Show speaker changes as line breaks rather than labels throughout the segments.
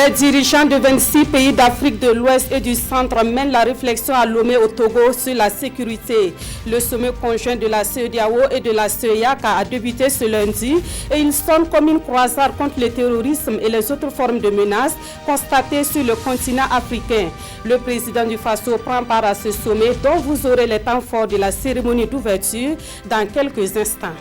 Les dirigeants de 26 pays d'Afrique de l'Ouest et du Centre mènent la réflexion à Lomé au Togo sur la sécurité. Le sommet conjoint de la CEDEAO et de la CEIAC a débuté ce lundi et il sonne comme une croisade contre le terrorisme et les autres formes de menaces constatées sur le continent africain. Le président du Faso prend part à ce sommet dont vous aurez les temps forts de la cérémonie d'ouverture dans quelques instants.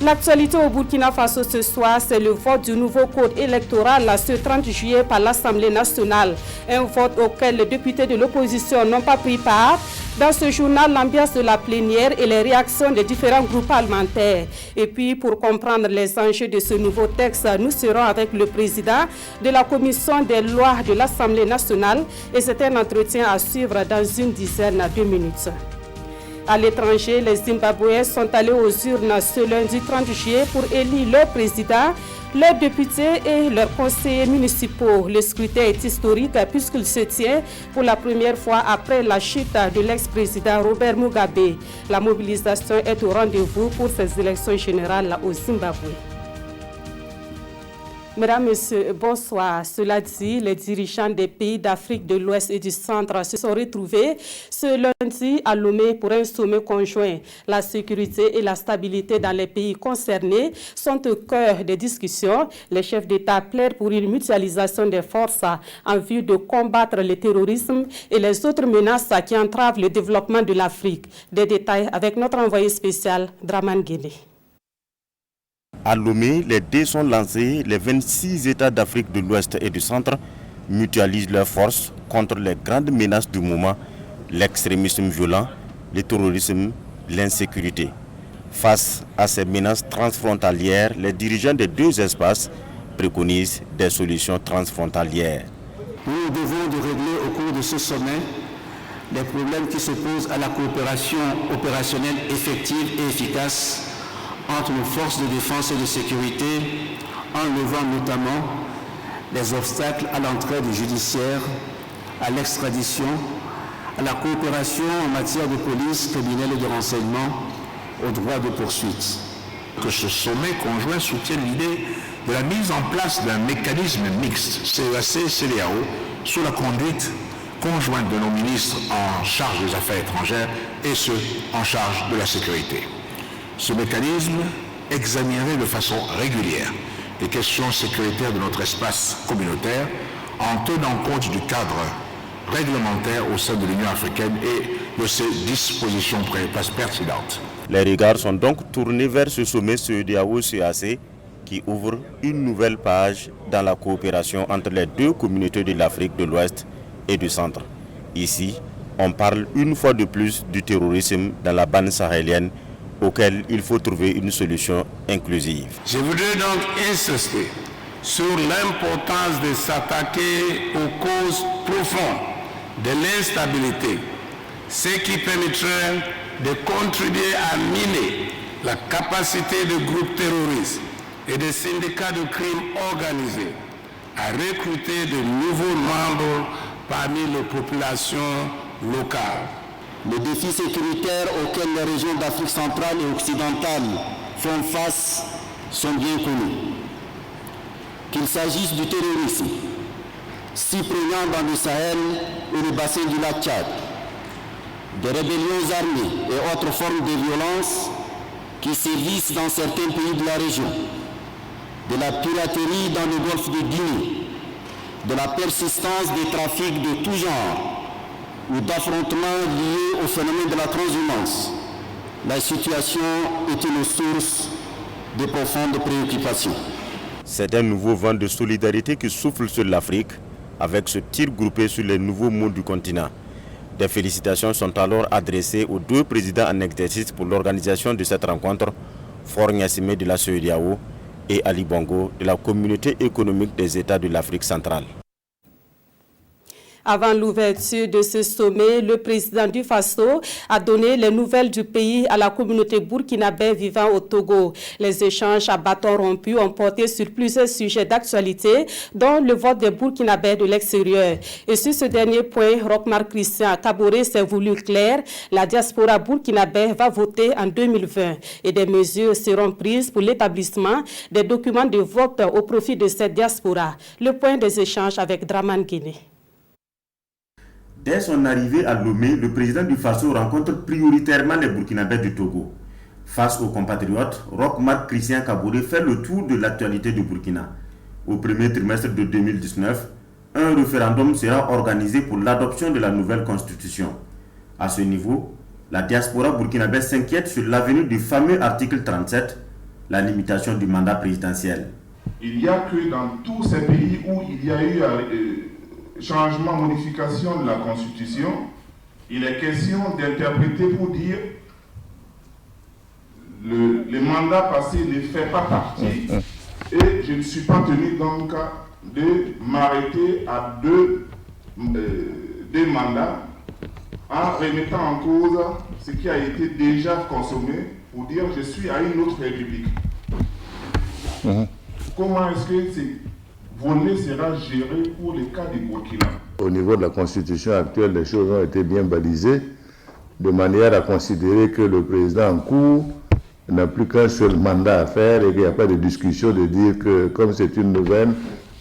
L'actualité au Burkina Faso ce soir, c'est le vote du nouveau code électoral ce 30 juillet par l'Assemblée nationale. Un vote auquel les députés de l'opposition n'ont pas pris part. Dans ce journal, l'ambiance de la plénière et les réactions des différents groupes parlementaires. Et puis, pour comprendre les enjeux de ce nouveau texte, nous serons avec le président de la commission des lois de l'Assemblée nationale. Et c'est un entretien à suivre dans une dizaine de minutes. À l'étranger, les Zimbabwéens sont allés aux urnes ce lundi 30 juillet pour élire leur président, leurs députés et leurs conseillers municipaux. Le scrutin est historique puisqu'il se tient pour la première fois après la chute de l'ex-président Robert Mugabe. La mobilisation est au rendez-vous pour ces élections générales au Zimbabwe. Mesdames, Messieurs, bonsoir. Cela dit, les dirigeants des pays d'Afrique de l'Ouest et du Centre se sont retrouvés ce lundi à Lomé pour un sommet conjoint. La sécurité et la stabilité dans les pays concernés sont au cœur des discussions. Les chefs d'État plaident pour une mutualisation des forces en vue de combattre le terrorisme et les autres menaces qui entravent le développement de l'Afrique. Des détails avec notre envoyé spécial, Draman Guélé.
À Lomé, les dés sont lancés. Les 26 États d'Afrique de l'Ouest et du Centre mutualisent leurs forces contre les grandes menaces du moment, l'extrémisme violent, le terrorisme, l'insécurité. Face à ces menaces transfrontalières, les dirigeants des deux espaces préconisent des solutions transfrontalières.
Nous devons de régler au cours de ce sommet les problèmes qui s'opposent à la coopération opérationnelle effective et efficace entre nos forces de défense et de sécurité, en levant notamment les obstacles à l'entraide judiciaire, à l'extradition, à la coopération en matière de police, criminelle et de renseignement, au droit de poursuite.
Que ce sommet conjoint soutienne l'idée de la mise en place d'un mécanisme mixte, CEAC-CEDEAO, sous la conduite conjointe de nos ministres en charge des affaires étrangères et ceux en charge de la sécurité. Ce mécanisme examinerait de façon régulière les questions sécuritaires de notre espace communautaire en tenant compte du cadre réglementaire au sein de l'Union africaine et de ses dispositions pertinentes.
Les regards sont donc tournés vers ce sommet CEDEAO-CEAC qui ouvre une nouvelle page dans la coopération entre les deux communautés de l'Afrique de l'Ouest et du Centre. Ici, on parle une fois de plus du terrorisme dans la bande sahélienne auquel il faut trouver une solution inclusive.
Je voudrais donc insister sur l'importance de s'attaquer aux causes profondes de l'instabilité, ce qui permettrait de contribuer à miner la capacité de groupes terroristes et de syndicats de crimes organisés à recruter de nouveaux membres parmi les populations locales.
Les défis sécuritaires auxquels les régions d'Afrique centrale et occidentale font face sont bien connus. Qu'il s'agisse du terrorisme, si prégnant dans le Sahel et le bassin du lac Tchad, des rébellions armées et autres formes de violence qui sévissent dans certains pays de la région, de la piraterie dans le golfe de Guinée, de la persistance des trafics de tout genre, ou d'affrontements liés au phénomène de la transhumance, la situation est une source de profondes préoccupations.
C'est un nouveau vent de solidarité qui souffle sur l'Afrique avec ce tir groupé sur les nouveaux mondes du continent. Des félicitations sont alors adressées aux deux présidents en exercice pour l'organisation de cette rencontre, Faure Gnassingbé de la CEDEAO et Ali Bongo de la Communauté économique des États de l'Afrique centrale.
Avant l'ouverture de ce sommet, le président du Faso a donné les nouvelles du pays à la communauté burkinabé vivant au Togo. Les échanges à bâtons rompus ont porté sur plusieurs sujets d'actualité, dont le vote des Burkinabés de l'extérieur. Et sur ce dernier point, Rochmark Christian Kaboré s'est voulu clair. La diaspora burkinabé va voter en 2020 et des mesures seront prises pour l'établissement des documents de vote au profit de cette diaspora. Le point des échanges avec Draman Guinée.
Dès son arrivée à Lomé, le président du Faso rencontre prioritairement les Burkinabés du Togo. Face aux compatriotes, Rochmark Christian Kaboré fait le tour de l'actualité du Burkina. Au premier trimestre de 2019, un référendum sera organisé pour l'adoption de la nouvelle constitution. À ce niveau, la diaspora burkinabé s'inquiète sur l'avenir du fameux article 37, la limitation du mandat présidentiel.
Il n'y a que dans tous ces pays où il y a eu changement, modification de la Constitution, il est question d'interpréter pour dire le mandat passé ne fait pas partie et je ne suis pas tenu donc de m'arrêter à deux mandats en remettant en cause ce qui a été déjà consommé pour dire je suis à une autre république. Comment est-ce que ces volet sera géré pour les cas du Burkina?
Au niveau de la constitution actuelle, les choses ont été bien balisées, de manière à considérer que le président en cours n'a plus qu'un seul mandat à faire et qu'il n'y a pas de discussion de dire que comme c'est une nouvelle,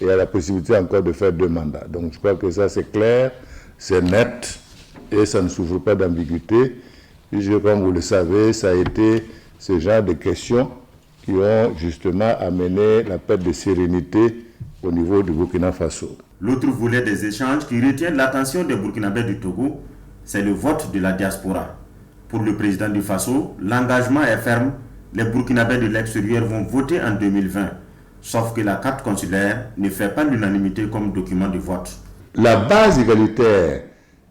il y a la possibilité encore de faire 2 mandats. Donc je crois que ça c'est clair, c'est net et ça ne souffre pas d'ambiguïté. Puisque comme vous le savez, ça a été ce genre de questions qui ont justement amené la perte de sérénité au niveau du Burkina Faso.
L'autre volet des échanges qui retient l'attention des Burkinabés du Togo, c'est le vote de la diaspora. Pour le président du Faso, l'engagement est ferme. Les Burkinabés de l'extérieur vont voter en 2020. Sauf que la carte consulaire ne fait pas l'unanimité comme document de vote.
La base égalitaire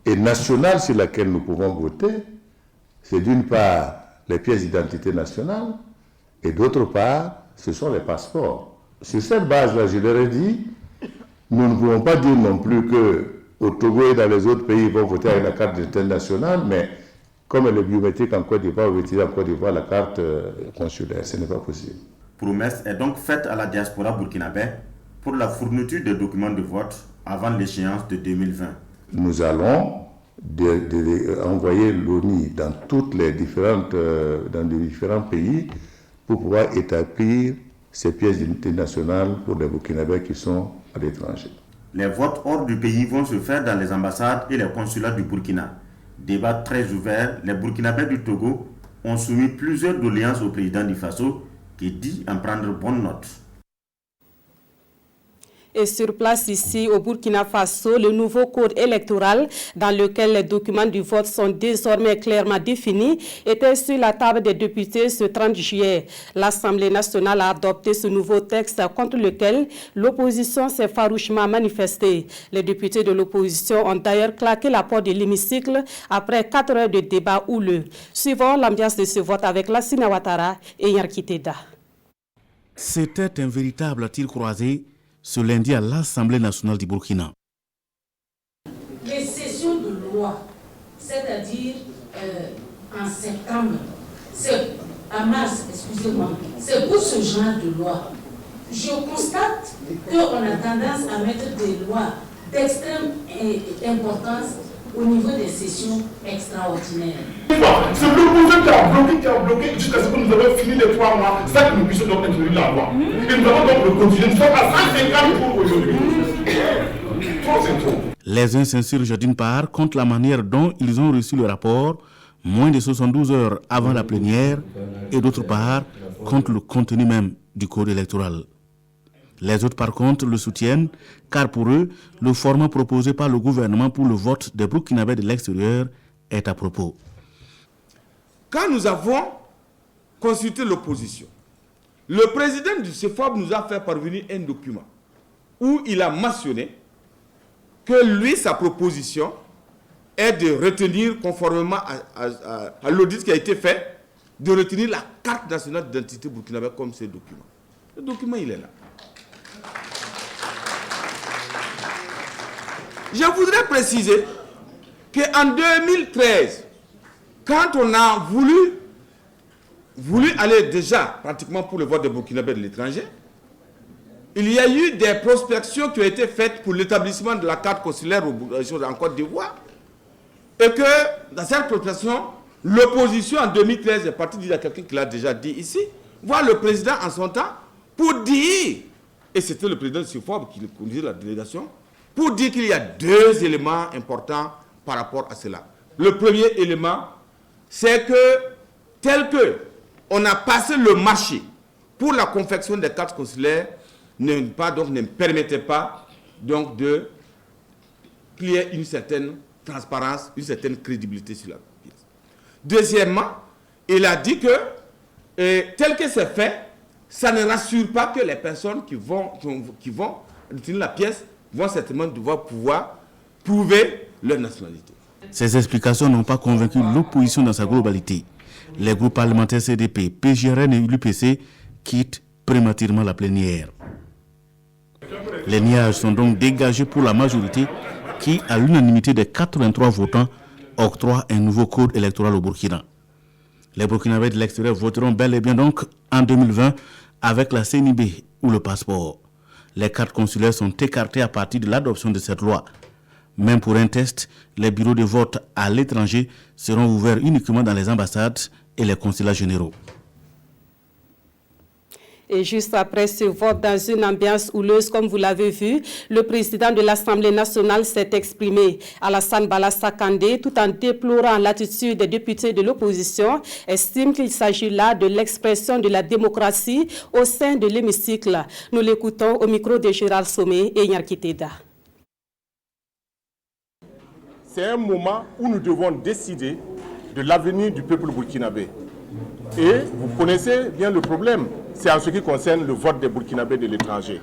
et nationale sur laquelle nous pouvons voter, c'est d'une part les pièces d'identité nationale et d'autre part, ce sont les passeports. Sur cette base-là, je leur ai dit, nous ne pouvons pas dire non plus qu'au Togo et dans les autres pays, ils vont voter avec la carte d'identité nationale, mais comme elle est biométrique en Côte d'Ivoire, on va utiliser en Côte d'Ivoire la carte consulaire. Ce n'est pas possible.
Promesse est donc faite à la diaspora burkinabé pour la fourniture des documents de vote avant l'échéance de 2020.
Nous allons envoyer l'ONU dans les différents pays pour pouvoir établir ces pièces d'identité nationale pour les Burkinabés qui sont à l'étranger.
Les votes hors du pays vont se faire dans les ambassades et les consulats du Burkina. Débat très ouvert, les Burkinabés du Togo ont soumis plusieurs doléances au président du Faso qui dit en prendre bonne note.
Et sur place ici au Burkina Faso, le nouveau code électoral dans lequel les documents du vote sont désormais clairement définis était sur la table des députés ce 30 juillet. L'Assemblée nationale a adopté ce nouveau texte contre lequel l'opposition s'est farouchement manifestée. Les députés de l'opposition ont d'ailleurs claqué la porte de l'hémicycle après 4 heures de débat houleux. Suivons l'ambiance de ce vote avec Lassina Ouattara et Yarkiteda.
C'était un véritable tir croisé ce lundi à l'Assemblée nationale du Burkina.
Les sessions de loi, c'est-à-dire en septembre, à mars, excusez-moi, c'est pour ce genre de loi. Je constate qu'on a tendance à mettre des lois d'extrême importance au niveau des sessions extraordinaires.
C'est l'opposant qui a bloqué jusqu'à ce que nous avons fini les 3 mois, ça que nous puissions donc introduire la loi. Et nous avons donc le continuer. Nous sommes à 150 pour aujourd'hui. Trop, c'est trop.
Les uns s'insurgent d'une part contre la manière dont ils ont reçu le rapport, moins de 72 heures avant la plénière, et d'autre part contre le contenu même du code électoral. Les autres, par contre, le soutiennent, car pour eux, le format proposé par le gouvernement pour le vote des Burkinabés de l'extérieur est à propos.
Quand nous avons consulté l'opposition, le président du CEFOB nous a fait parvenir un document où il a mentionné que lui, sa proposition est de retenir, conformément à l'audit qui a été fait, de retenir la carte nationale d'identité burkinabé comme ce document. Le document, il est là. Je voudrais préciser qu'en 2013, quand on a voulu aller déjà pratiquement pour le vote des Burkinabés de l'étranger, il y a eu des prospections qui ont été faites pour l'établissement de la carte consulaire en Côte d'Ivoire, et que dans cette prospection, l'opposition en 2013 est partie dire à quelqu'un qui l'a déjà dit ici, voir le président en son temps, pour dire, et c'était le président de CIFOB qui conduisait la délégation, pour dire qu'il y a deux éléments importants par rapport à cela. Le premier élément, c'est que tel que on a passé le marché pour la confection des cartes consulaires, ne permettait pas donc qu'il y ait une certaine transparence, une certaine crédibilité sur la pièce. Deuxièmement, il a dit que tel que c'est fait, ça ne rassure pas que les personnes qui vont utiliser la pièce vont certainement devoir pouvoir prouver leur nationalité.
Ces explications n'ont pas convaincu l'opposition dans sa globalité. Les groupes parlementaires CDP, PGRN et l'UPC quittent prématurément la plénière. Les niages sont donc dégagés pour la majorité qui, à l'unanimité des 83 votants, octroie un nouveau code électoral au Burkina. Les Burkinabés de l'extérieur voteront bel et bien donc en 2020 avec la CNIB ou le passeport. Les cartes consulaires sont écartées à partir de l'adoption de cette loi. Même pour un test, les bureaux de vote à l'étranger seront ouverts uniquement dans les ambassades et les consulats généraux.
Et juste après ce vote, dans une ambiance houleuse, comme vous l'avez vu, le président de l'Assemblée nationale s'est exprimé. Alassane Bala Sakandé, tout en déplorant l'attitude des députés de l'opposition, estime qu'il s'agit là de l'expression de la démocratie au sein de l'hémicycle. Nous l'écoutons au micro de Gérald Somé et Nyarkiteda.
C'est un moment où nous devons décider de l'avenir du peuple burkinabé. Et vous connaissez bien le problème, c'est en ce qui concerne le vote des Burkinabés de l'étranger.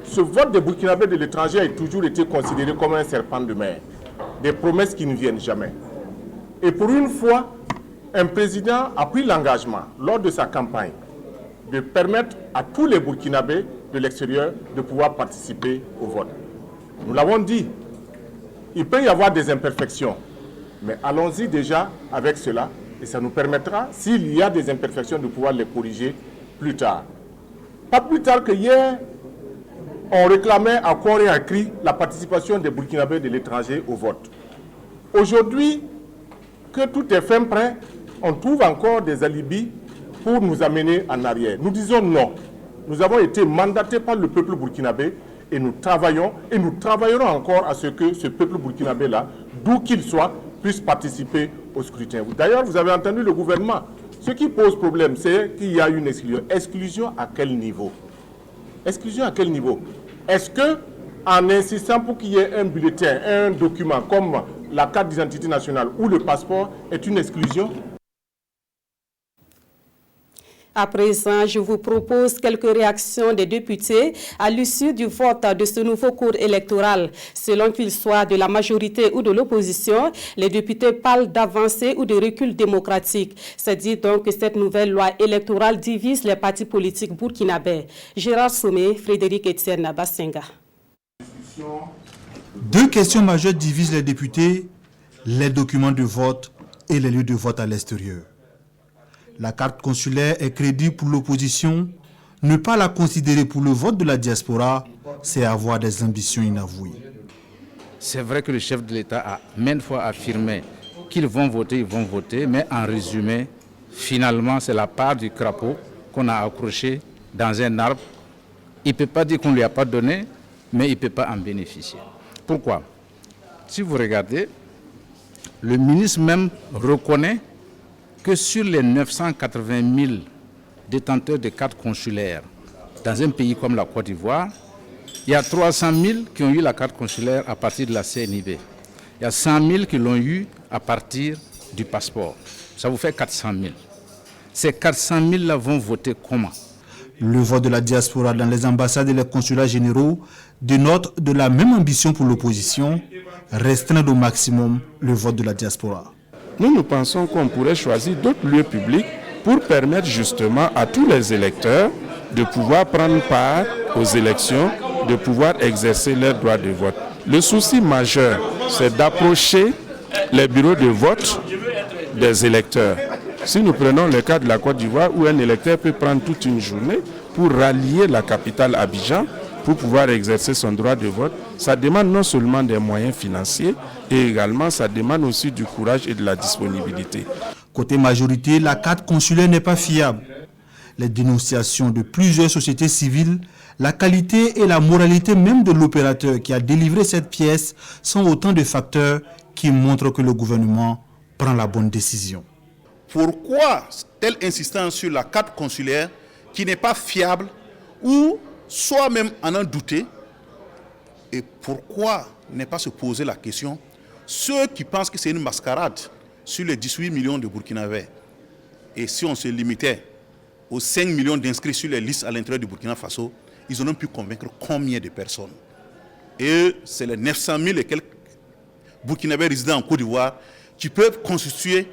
Ce vote des Burkinabés de l'étranger a toujours été considéré comme un serpent de mer, des promesses qui ne viennent jamais. Et pour une fois, un président a pris l'engagement, lors de sa campagne, de permettre à tous les Burkinabés de l'extérieur de pouvoir participer au vote. Nous l'avons dit, il peut y avoir des imperfections, mais allons-y déjà avec cela. Et ça nous permettra, s'il y a des imperfections, de pouvoir les corriger plus tard. Pas plus tard que hier, on réclamait à corps et à cri la participation des Burkinabés de l'étranger au vote. Aujourd'hui, que tout est fin prêt, on trouve encore des alibis pour nous amener en arrière. Nous disons non. Nous avons été mandatés par le peuple burkinabé et nous travaillons et nous travaillerons encore à ce que ce peuple burkinabé-là, d'où qu'il soit, puisse participer au scrutin. D'ailleurs, vous avez entendu le gouvernement. Ce qui pose problème, c'est qu'il y a une exclusion. Exclusion à quel niveau? Exclusion à quel niveau? Est-ce que, en insistant pour qu'il y ait un bulletin, un document comme la carte d'identité nationale ou le passeport, est une exclusion?
À présent, je vous propose quelques réactions des députés à l'issue du vote de ce nouveau code électoral. Selon qu'il soit de la majorité ou de l'opposition, les députés parlent d'avancée ou de recul démocratique. C'est dit donc que cette nouvelle loi électorale divise les partis politiques burkinabés. Gérard Somé, Frédéric Etienne Bassenga.
Deux questions majeures divisent les députés, les documents de vote et les lieux de vote à l'extérieur. La carte consulaire est crédible pour l'opposition. Ne pas la considérer pour le vote de la diaspora, c'est avoir des ambitions inavouées.
C'est vrai que le chef de l'État a maintes fois affirmé qu'ils vont voter, mais en résumé, finalement, c'est la part du crapaud qu'on a accroché dans un arbre. Il ne peut pas dire qu'on ne lui a pas donné, mais il ne peut pas en bénéficier. Pourquoi? Si vous regardez, le ministre même reconnaît que sur les 980 000 détenteurs de cartes consulaires dans un pays comme la Côte d'Ivoire, il y a 300 000 qui ont eu la carte consulaire à partir de la CNIB. Il y a 100 000 qui l'ont eu à partir du passeport. Ça vous fait 400 000. Ces 400 000-là vont voter comment?
Le vote de la diaspora dans les ambassades et les consulats généraux dénote de la même ambition pour l'opposition, restreindre au maximum le vote de la diaspora.
Nous pensons qu'on pourrait choisir d'autres lieux publics pour permettre justement à tous les électeurs de pouvoir prendre part aux élections, de pouvoir exercer leur droit de vote. Le souci majeur, c'est d'approcher les bureaux de vote des électeurs. Si nous prenons le cas de la Côte d'Ivoire, où un électeur peut prendre toute une journée pour rallier la capitale Abidjan, pour pouvoir exercer son droit de vote, ça demande non seulement des moyens financiers, et également ça demande aussi du courage et de la disponibilité.
Côté majorité, la carte consulaire n'est pas fiable. Les dénonciations de plusieurs sociétés civiles, la qualité et la moralité même de l'opérateur qui a délivré cette pièce sont autant de facteurs qui montrent que le gouvernement prend la bonne décision.
Pourquoi telle insistance sur la carte consulaire qui n'est pas fiable ou soit même en douter? Et pourquoi ne pas se poser la question, ceux qui pensent que c'est une mascarade sur les 18 millions de Burkinabés, et si on se limitait aux 5 millions d'inscrits sur les listes à l'intérieur du Burkina Faso, ils auront pu convaincre combien de personnes? Et c'est les 900 000 et quelques Burkinabés résidant en Côte d'Ivoire qui peuvent constituer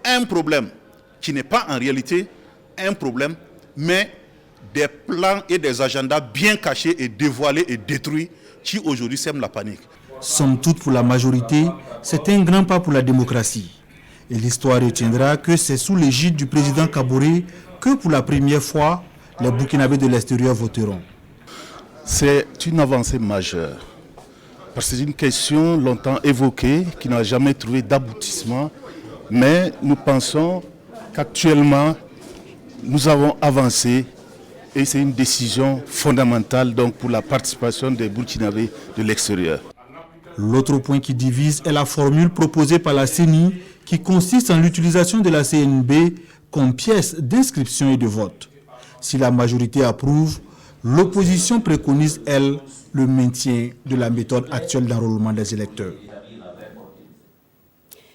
un problème qui n'est pas en réalité un problème, mais des plans et des agendas bien cachés et dévoilés et détruits qui aujourd'hui sèment la panique.
Somme toute, pour la majorité, c'est un grand pas pour la démocratie. Et l'histoire retiendra que c'est sous l'égide du président Kaboré que pour la première fois, les Burkinabés de l'extérieur voteront.
C'est une avancée majeure. Parce que c'est une question longtemps évoquée qui n'a jamais trouvé d'aboutissement. Mais nous pensons qu'actuellement, nous avons avancé et c'est une décision fondamentale donc, pour la participation des Burkinabés de l'extérieur.
L'autre point qui divise est la formule proposée par la CENI qui consiste en l'utilisation de la CNB comme pièce d'inscription et de vote. Si la majorité approuve, l'opposition préconise, elle, le maintien de la méthode actuelle d'enrôlement des électeurs.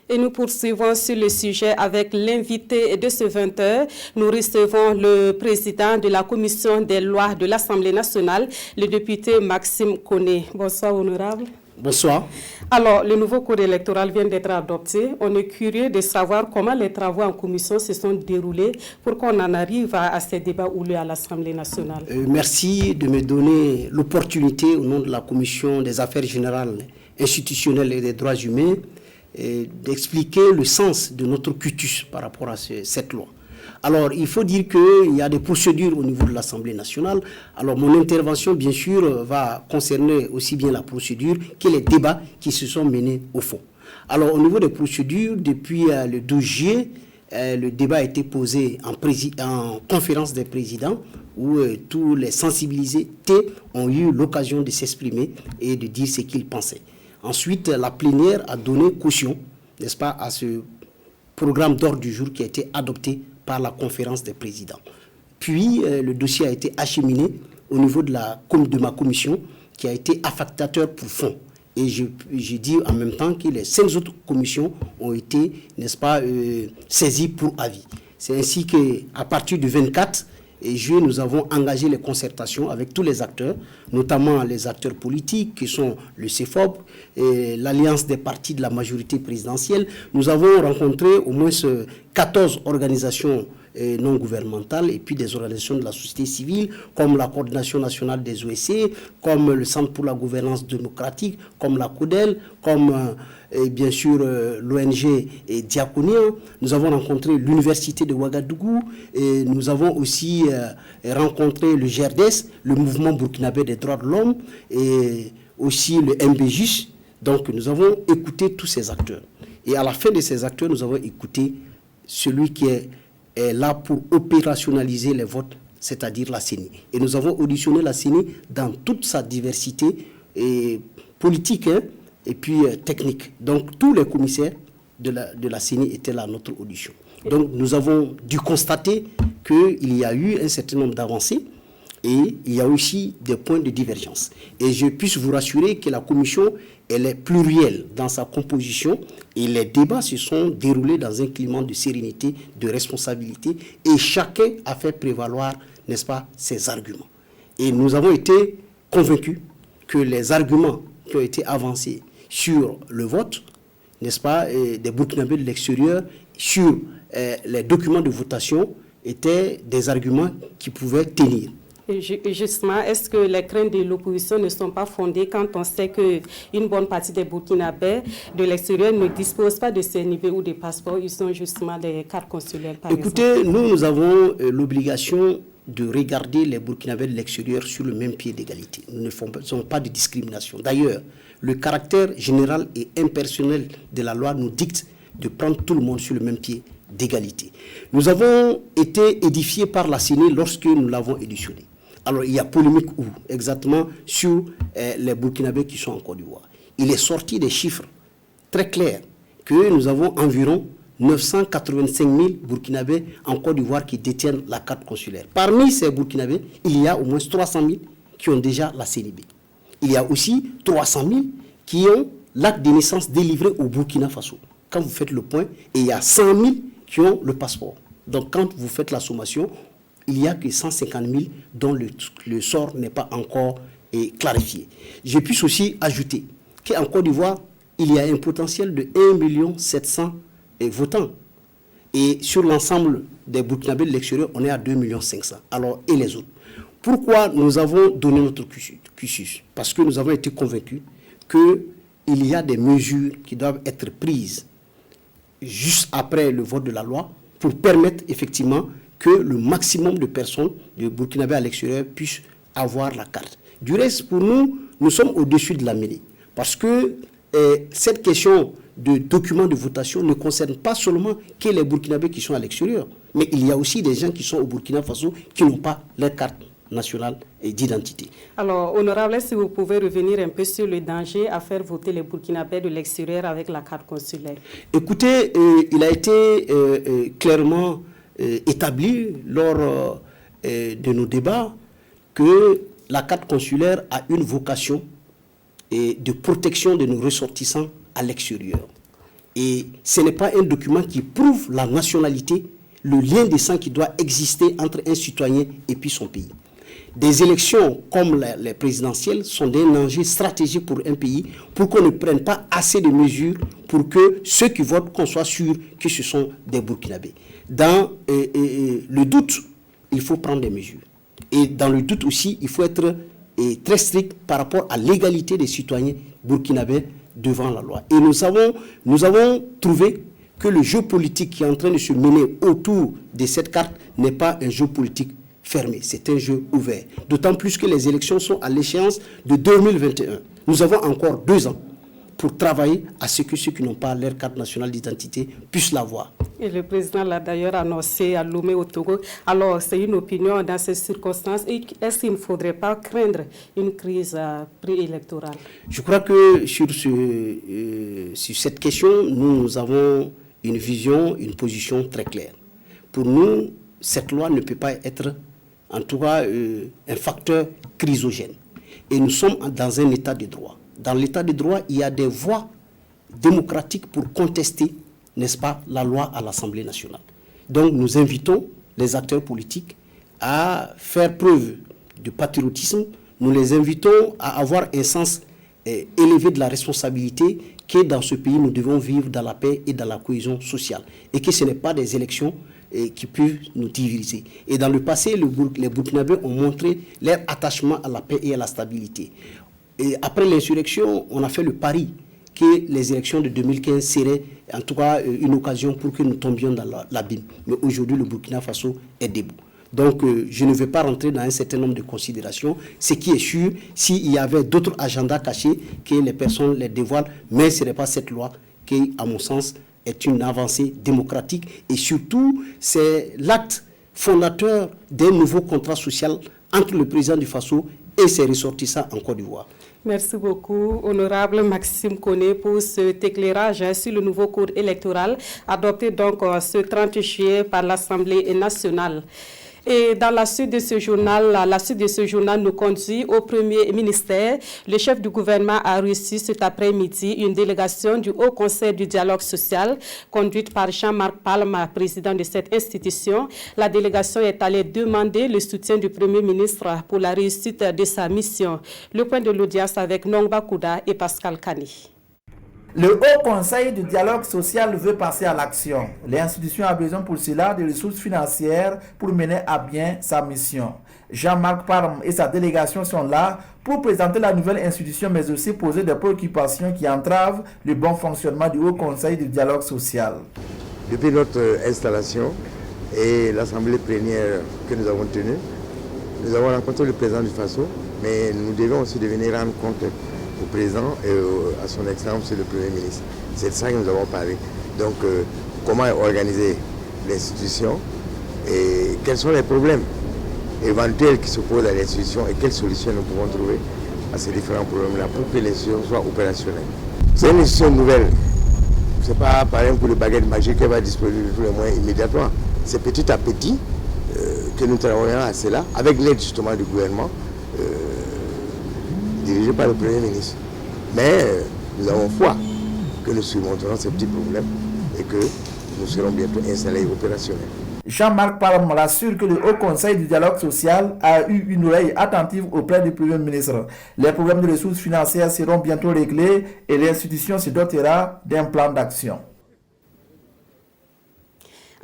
Et nous poursuivons sur le sujet avec l'invité de ce 20h. Nous recevons le président de la commission des lois de l'Assemblée nationale, le député Maxime Koné. Bonsoir, honorable.
Bonsoir.
Alors, le nouveau code électoral vient d'être adopté. On est curieux de savoir comment les travaux en commission se sont déroulés pour qu'on en arrive à ces débats houleux à l'Assemblée nationale.
Merci de me donner l'opportunité, au nom de la commission des affaires générales, institutionnelles et des droits humains, d'expliquer le sens de notre cutus par rapport à cette loi. Alors, il faut dire qu'il y a des procédures au niveau de l'Assemblée nationale. Alors, mon intervention, bien sûr, va concerner aussi bien la procédure que les débats qui se sont menés au fond. Alors, au niveau des procédures, depuis le 12 juillet, le débat a été posé en conférence des présidents où tous les sensibilisés ont eu l'occasion de s'exprimer et de dire ce qu'ils pensaient. Ensuite, la plénière a donné caution, n'est-ce pas, à ce programme d'ordre du jour qui a été adopté par la conférence des présidents. Puis, le dossier a été acheminé au niveau de ma commission qui a été affectateur pour fond. Et je dis en même temps que les 5 autres commissions ont été, n'est-ce pas, saisies pour avis. C'est ainsi qu'à partir du 24 juillet, nous avons engagé les concertations avec tous les acteurs, notamment les acteurs politiques qui sont le CEFOP, l'Alliance des partis de la majorité présidentielle. Nous avons rencontré au moins 14 organisations non gouvernementales et puis des organisations de la société civile comme la Coordination nationale des OSC, comme le Centre pour la gouvernance démocratique, comme la CODEL, comme bien sûr l'ONG Diaconia. Nous avons rencontré l'Université de Ouagadougou et nous avons aussi rencontré le GRDS, le Mouvement burkinabé des droits de l'homme et aussi le MBJIS. Donc nous avons écouté tous ces acteurs. Et à la fin de ces acteurs, nous avons écouté celui qui est là pour opérationnaliser les votes, c'est-à-dire la CENI. Et nous avons auditionné la CENI dans toute sa diversité politique et puis technique. Donc tous les commissaires de la CENI étaient là à notre audition. Donc nous avons dû constater qu'il y a eu un certain nombre d'avancées et il y a aussi des points de divergence. Et je puisse vous rassurer que la commission, elle est plurielle dans sa composition et les débats se sont déroulés dans un climat de sérénité, de responsabilité et chacun a fait prévaloir, n'est-ce pas, ses arguments. Et nous avons été convaincus que les arguments qui ont été avancés sur le vote, n'est-ce pas, des Burkinabés de l'extérieur, sur les documents de votation étaient des arguments qui pouvaient tenir.
Et justement, est-ce que les craintes de l'opposition ne sont pas fondées quand on sait qu'une bonne partie des Burkinabés de l'extérieur ne disposent pas de CNIB ou de passeports, ils ont justement des cartes consulaires par exemple?
Écoutez, nous avons l'obligation de regarder les Burkinabés de l'extérieur sur le même pied d'égalité. Nous ne faisons pas de discrimination. D'ailleurs, le caractère général et impersonnel de la loi nous dicte de prendre tout le monde sur le même pied d'égalité. Nous avons été édifiés par la CENI lorsque nous l'avons éditionné. Alors, il y a polémique où exactement sur les Burkinabés qui sont en Côte d'Ivoire. Il est sorti des chiffres très clairs que nous avons environ 985 000 Burkinabés en Côte d'Ivoire qui détiennent la carte consulaire. Parmi ces Burkinabés, il y a au moins 300 000 qui ont déjà la CNIB. Il y a aussi 300 000 qui ont l'acte de naissance délivré au Burkina Faso. Quand vous faites le point, et il y a 100 000 qui ont le passeport. Donc quand vous faites la sommation, il n'y a que 150 000 dont le sort n'est pas encore clarifié. Je puisse aussi ajouter qu'en Côte d'Ivoire, il y a un potentiel de 1 700 000 votants. Et sur l'ensemble des Burkinabés de l'extérieur, on est à 2 500 000. Alors, et les autres? Pourquoi nous avons donné notre cursus? Parce que nous avons été convaincus qu'il y a des mesures qui doivent être prises juste après le vote de la loi pour permettre effectivement que le maximum de personnes de Burkinabé à l'extérieur puissent avoir la carte. Du reste, pour nous, nous sommes au-dessus de la mêlée. Parce que cette question de documents de votation ne concerne pas seulement que les Burkinabés qui sont à l'extérieur, mais il y a aussi des gens qui sont au Burkina Faso qui n'ont pas leur carte nationale d'identité.
Alors, honorable, si vous pouvez revenir un peu sur le danger à faire voter les Burkinabés de l'extérieur avec la carte consulaire.
Écoutez, il a été clairement établi lors de nos débats que la carte consulaire a une vocation de protection de nos ressortissants à l'extérieur. Et ce n'est pas un document qui prouve la nationalité, le lien de sang qui doit exister entre un citoyen et puis son pays. Des élections comme les présidentielles sont des enjeux stratégiques pour un pays pour qu'on ne prenne pas assez de mesures pour que ceux qui votent, qu'on soit sûr que ce sont des Burkinabés. Dans le doute, il faut prendre des mesures. Et dans le doute aussi, il faut être très strict par rapport à l'égalité des citoyens burkinabés devant la loi. Et nous avons trouvé que le jeu politique qui est en train de se mener autour de cette carte n'est pas un jeu politique fermé, c'est un jeu ouvert. D'autant plus que les élections sont à l'échéance de 2021. Nous avons encore 2 ans pour travailler à ce que ceux qui n'ont pas leur carte nationale d'identité puissent l'avoir.
Et le président l'a d'ailleurs annoncé à Lomé au Togo. Alors, c'est une opinion dans ces circonstances. Est-ce qu'il ne faudrait pas craindre une crise préélectorale?
Je crois que sur cette question, nous avons une vision, une position très claire. Pour nous, cette loi ne peut pas être, en tout cas, un facteur chrysogène. Et nous sommes dans un état de droit. Dans l'état de droit, il y a des voies démocratiques pour contester, n'est-ce pas, la loi à l'Assemblée nationale. Donc nous invitons les acteurs politiques à faire preuve de patriotisme. Nous les invitons à avoir un sens élevé de la responsabilité que dans ce pays, nous devons vivre dans la paix et dans la cohésion sociale. Et que ce n'est pas des élections qui peuvent nous diviser. Et dans le passé, les Burkinabés ont montré leur attachement à la paix et à la stabilité. Et après l'insurrection, on a fait le pari que les élections de 2015 seraient en tout cas une occasion pour que nous tombions dans l'abîme. Mais aujourd'hui, le Burkina Faso est debout. Donc, je ne vais pas rentrer dans un certain nombre de considérations. Ce qui est sûr, s'il y avait d'autres agendas cachés, que les personnes les dévoilent, mais ce n'est pas cette loi qui, à mon sens, est une avancée démocratique. Et surtout, c'est l'acte fondateur d'un nouveau contrat social entre le président du Faso et ses ressortissants en Côte d'Ivoire.
Merci beaucoup, honorable Maxime Koné, pour cet éclairage sur le nouveau code électoral adopté donc ce 30 juillet par l'Assemblée nationale. Et dans la suite de ce journal, nous conduit au premier ministère. Le chef du gouvernement a reçu cet après-midi une délégation du Haut Conseil du dialogue social, conduite par Jean-Marc Palma, président de cette institution. La délégation est allée demander le soutien du premier ministre pour la réussite de sa mission. Le point de l'audience avec Nongba Kouda et Pascal Kani.
Le Haut Conseil du dialogue social veut passer à l'action. L'institution a besoin pour cela de ressources financières pour mener à bien sa mission. Jean-Marc Parme et sa délégation sont là pour présenter la nouvelle institution, mais aussi poser des préoccupations qui entravent le bon fonctionnement du Haut Conseil du dialogue social.
Depuis notre installation et l'assemblée plénière que nous avons tenue, nous avons rencontré le président du FASO, mais nous devons aussi venir rendre compte au président et à son excellence, le Premier ministre. C'est de ça que nous avons parlé. Donc, comment organiser l'institution et quels sont les problèmes éventuels qui se posent à l'institution et quelles solutions nous pouvons trouver à ces différents problèmes-là pour que l'institution soit opérationnelle. C'est une institution nouvelle. Ce n'est pas par exemple pour le baguette magique qui va disponible tous les moyens immédiatement. C'est petit à petit que nous travaillons à cela, avec l'aide justement du gouvernement, dirigé par le Premier ministre. Mais nous avons foi que nous surmonterons ces petits problèmes et que nous serons bientôt installés et opérationnels.
Jean-Marc Parme rassure que le Haut Conseil du dialogue social a eu une oreille attentive auprès du Premier ministre. Les problèmes de ressources financières seront bientôt réglés et l'institution se dotera d'un plan d'action.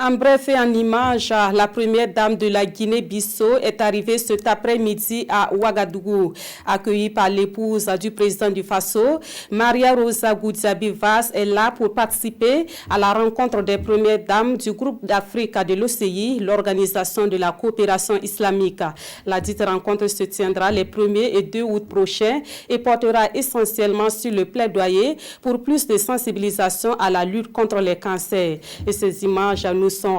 En bref et en image, la première dame de la Guinée-Bissau est arrivée cet après-midi à Ouagadougou. Accueillie par l'épouse du président du Faso, Maria Rosa Goudiaby Vaz est là pour participer à la rencontre des premières dames du groupe d'Afrique de l'OCI, l'Organisation de la coopération islamique. La dite rencontre se tiendra les 1er et 2 août prochains et portera essentiellement sur le plaidoyer pour plus de sensibilisation à la lutte contre les cancers. Et ces images nous sont